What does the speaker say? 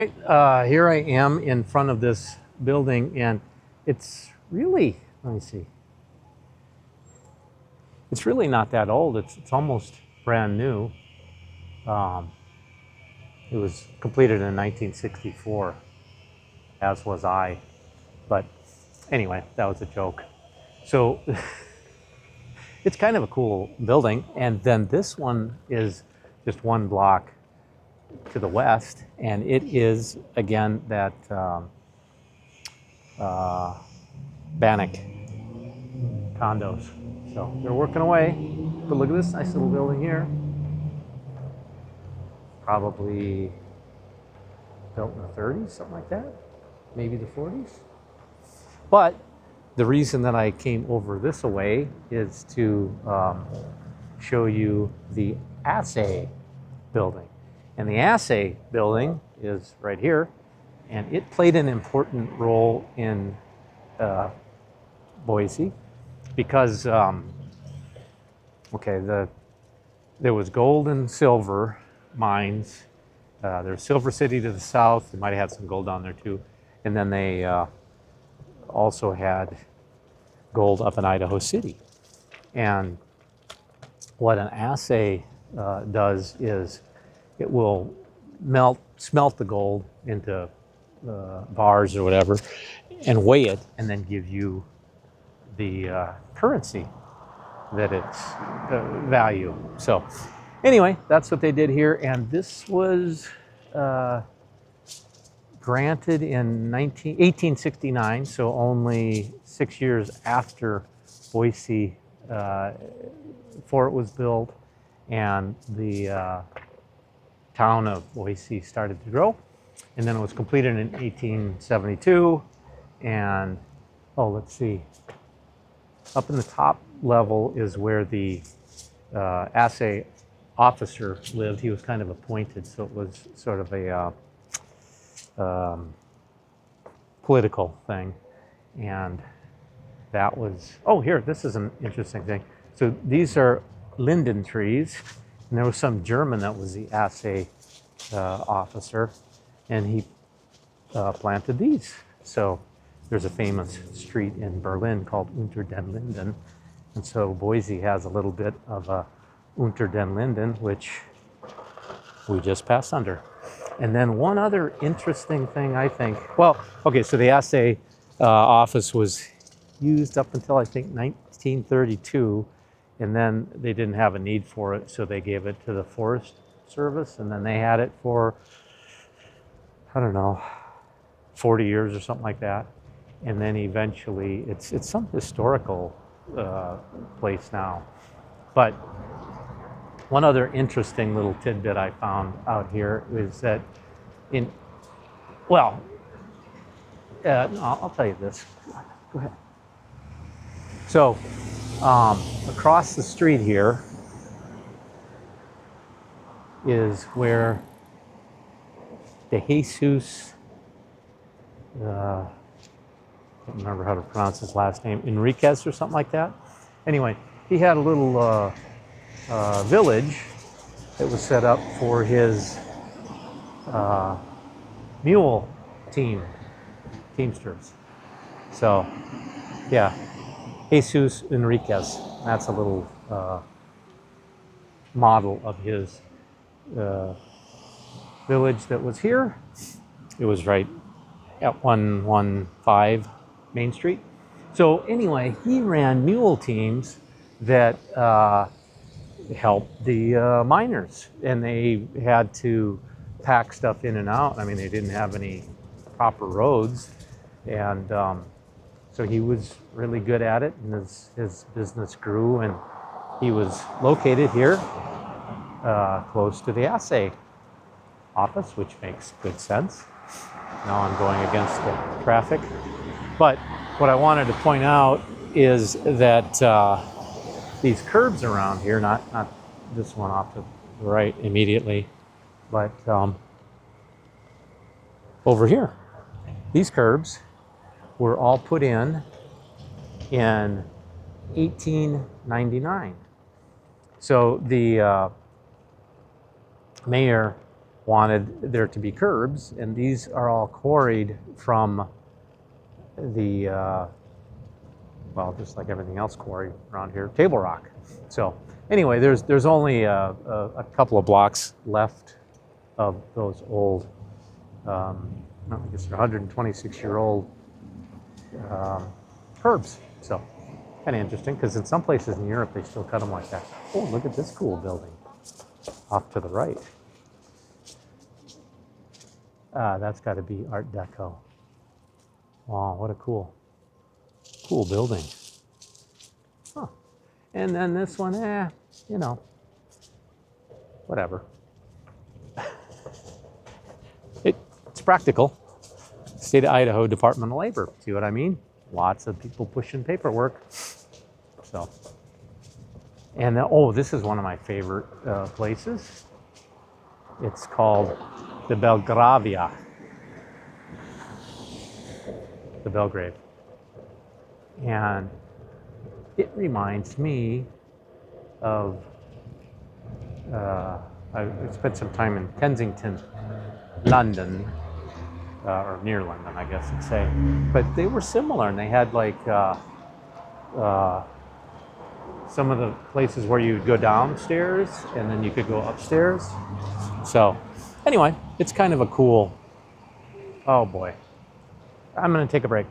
Here I am in front of this building, and it's really, let me see, it's really not that old. It's almost brand new. Um, it was completed in 1964, as was I. But anyway, that was a joke. So it's kind of a cool building. And then this one is just one block to the west, and it is, again, that Bannock condos. So they're working away. But look at this nice little building here. Probably built in the 30s, something like that. Maybe the 40s. But the reason that I came over this way is to show you the assay building. And the assay building is right here. And it played an important role in Boise because, there was gold and silver mines. There's Silver City to the south. They might have had some gold down there too. And then they also had gold up in Idaho City. And what an assay does is it will smelt the gold into bars or whatever and weigh it and then give you the currency that it's value. So anyway, that's what they did here. And this was granted in 1869, so only 6 years after Boise Fort was built and the town of Boise started to grow. And then it was completed in 1872. And, let's see. Up in the top level is where the assay officer lived. He was kind of appointed, so it was sort of a political thing. And that was, here, this is an interesting thing. So these are linden trees, and there was some German that was the assay officer, and he planted these. So there's a famous street in Berlin called Unter den Linden, and so Boise has a little bit of a Unter den Linden, which we just passed under. And then one other interesting thing, I think, so the assay office was used up until, I think, 1932, and then they didn't have a need for it, so they gave it to the Forest Service, and then they had it for, 40 years or something like that. And then eventually, it's some historical place now. But one other interesting little tidbit I found out here is that I'll tell you this. Go ahead. So across the street here is where De Jesus, I don't remember how to pronounce his last name, Enriquez or something like that. Anyway, he had a little village that was set up for his mule teamsters. So, yeah, Jesus Enriquez. That's a little model of his village that was here. It was right at 115 Main Street. So anyway, he ran mule teams that helped the miners, and they had to pack stuff in and out. I mean, they didn't have any proper roads, and so he was really good at it, and his business grew, and he was located here close to the assay office, which makes good sense. Now I'm going against the traffic. But what I wanted to point out is that these curbs around here, not this one off to the right immediately, but over here, these curbs were all put in 1899. So the mayor wanted there to be curbs, and these are all quarried from the, well, just like everything else quarried around here, table rock. So anyway, there's only a couple of blocks left of those old, I guess they're 126-year-old curbs. So kind of interesting, because in some places in Europe they still cut them like that. Oh, look at this cool building off to the right. That's got to be Art Deco. Wow, what a cool building. Huh. And then this one, you know, whatever. It's practical. State of Idaho Department of Labor. See what I mean? Lots of people pushing paperwork. So, and then, oh, this is one of my favorite places. It's called the Belgravia. The Belgrave. And it reminds me of, I spent some time in Kensington, London, or near London, I guess you'd say. But they were similar, and they had like some of the places where you'd go downstairs and then you could go upstairs. So anyway, it's kind of a cool, oh boy. I'm gonna take a break.